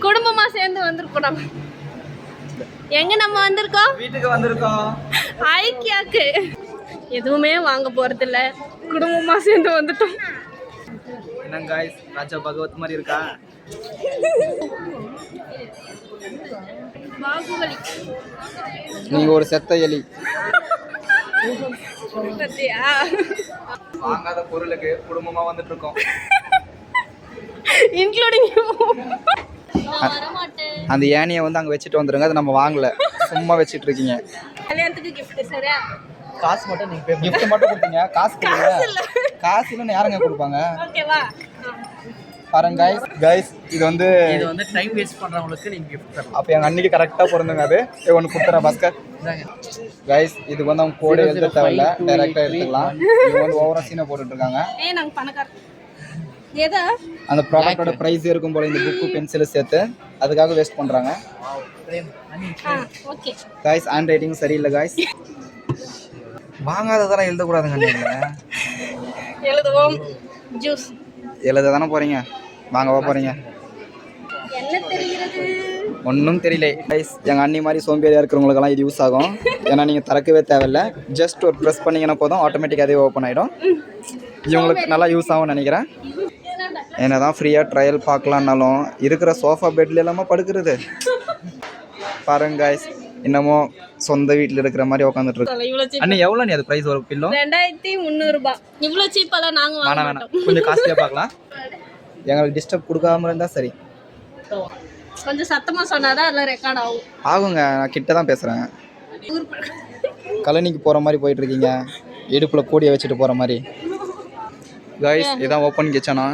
குடும்பமா சேர்ந்து வந்திருக்கோம் நம்ம. எங்க நம்ம வந்திருக்கோம்? வீட்டுக்கு வந்திருக்கோம். ஐக்கியாக்கு. எதுவுமே வாங்க போறது இல்ல, குடும்பமா சேர்ந்து வந்துட்டோம். என்னங்க गाइस, ராஜா பகவத் மாதிரி இருக்கா? பாகுபலி. நீங்க ஒரு செத்த எலி. பத்தியா? வாங்காத பொருளுக்கு குடும்பமா வந்துட்டு இருக்கோம். Including you. நான் வர மாட்டேன். அந்த ஏணியை வந்து அங்க வச்சிட்டு வந்துருங்க. அது நம்ம வாங்கல, சும்மா வச்சிட்டு இருக்கீங்க. கல்யாணத்துக்கு gift சரியா? காசு மட்டும் நீங்க பே gift மட்டும் கொடுத்தீங்க, காசு கொடுங்க. காசு இல்லன்னு யாருங்க கொடுப்பாங்க? ஓகேவா? பாருங்க गाइस, இது வந்து டைம் வேஸ்ட் பண்றவங்களுக்கு நீங்க gift தரலாம். அப்ப எங்க அன்னைக்கு கரெக்ட்டா பொறுந்துங்க. அது ஒன்னு குடுறா பாஸ்கர். गाइस, இது வந்து அவங்க கோட் எழுத தேவையில்ல, டைரக்டா எடுத்துக்கலாம். இது வந்து ஓவரா சீனை போட்டுட்டு இருக்காங்க. நாங்க பணக்காரர். ஏதா அந்த ப்ராடக்ட்டோட பிரைஸ் இருக்கும் போல இந்த புக் பென்சில் சேர்த்து அதுக்காக வேஸ்ட் பண்றாங்க. ஓகே गाइस, ஹேண்ட் ரைட்டிங் சரியில்லை गाइस. வாங்காததெல்லாம் எழுத கூடாதுங்க. நீங்க எழுதுவோம். ஜூஸ் எழுத தானே போறீங்க, வாங்கவா போறீங்க? என்ன தெரிகிறது? ஒன்றும் தெரியல गाइस. எங்கள் அண்ணி மாதிரி சோம்பேறியாக இருக்கிறவங்களுக்கெல்லாம் இது யூஸ் ஆகும். ஏன்னா நீங்கள் திறக்கவே தேவையில்லை, ஜஸ்ட் ஒரு ப்ரெஸ் பண்ணிங்கன்னா போதும், ஆட்டோமேட்டிக்காக அதே ஓப்பன் ஆகிடும். இவங்களுக்கு நல்லா யூஸ் ஆகும்னு நினைக்கிறேன். என்ன தான் ஃப்ரீயாக ட்ரையல் பார்க்கலான்னாலும் இருக்கிற சோஃபா பெட்ல எல்லாமே படுக்கிறது. பாருங்க गाइस, இன்னமும் சொந்த வீட்டில் இருக்கிற மாதிரி உட்காந்துட்டு இருக்கு. அண்ணி எவ்வளோ நீ அது ப்ரைஸ் வரும்? பில்லோ 2300 ரூபாய். இவ்வளோ சீப்பாலாம் நாங்க வாங்க மாட்டோம். கொஞ்சம் காஸ்ட்லியாக பார்க்கலாம். எங்களுக்கு டிஸ்டர்ப் கொடுக்காம இருந்தால் சரி. கொஞ்சம் சத்தமா சொன்னாதான் எல்லாம் ரெக்கார்ட் ஆகும். ஆகுங்க, நான் கிட்ட தான் பேசுகிறேன். கழனிக்கு போகிற மாதிரி போயிட்டு இருக்கீங்க, இடுப்பில் கூடிய வச்சுட்டு போகிற மாதிரி. गाइस, இதான் ஓப்பன் கிச்சனா.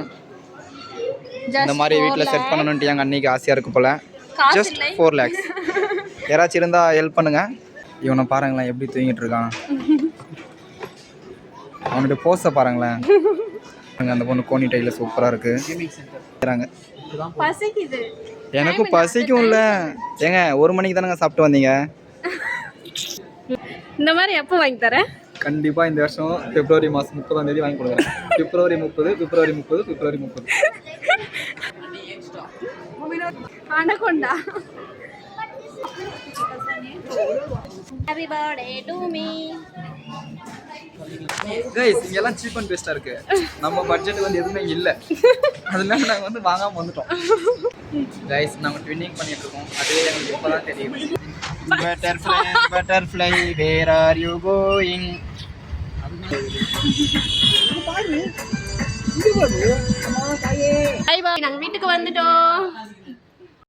இந்த மாதிரி வீட்டில் செட் பண்ணணுன்ட்டு எங்கள் அன்னைக்கு ஆசையாக இருக்கு போல். Just 4 lakhs. யாராச்சும் இருந்தால் ஹெல்ப் பண்ணுங்க. இவனை பாருங்களேன் எப்படி தூங்கிட்டு இருக்கான். அவனுடைய போஸை பாருங்களேன். அந்த பொண்ணு கோனி டைல சூப்பராக இருக்கு. பசிக்குது. எனக்கும் பசிக்கும் இல்லை ஏங்க. 1 மணிக்கு தானேங்க சாப்பிட்டு வந்தீங்க. இந்த மாதிரி எப்போ வாங்கி தரேன்? கண்டிப்பாக இந்த வருஷம் பிப்ரவரி மாதம் 30ஆம் தேதி வாங்கி கொடுக்குறேன். பிப்ரவரி 30. Anaconda. Happy birthday to me. Guys, இங்கெல்லாம் சீப் அண்ட் பெஸ்ட்டாக இருக்கு. நம்ம பட்ஜெட் வந்து எதுவுமே இல்லை, அதனால நாங்கள் வந்து வாங்காமல் வந்துட்டோம். गाइस, நாங்கள் ட்வின்னிங் பண்ணிட்டு இருக்கோம். அதுவே எனக்கு இப்போ தான் தெரியும். Butterfly, where are you going? Bye bye. நாங்கள் வீட்டுக்கு வந்துட்டோம்.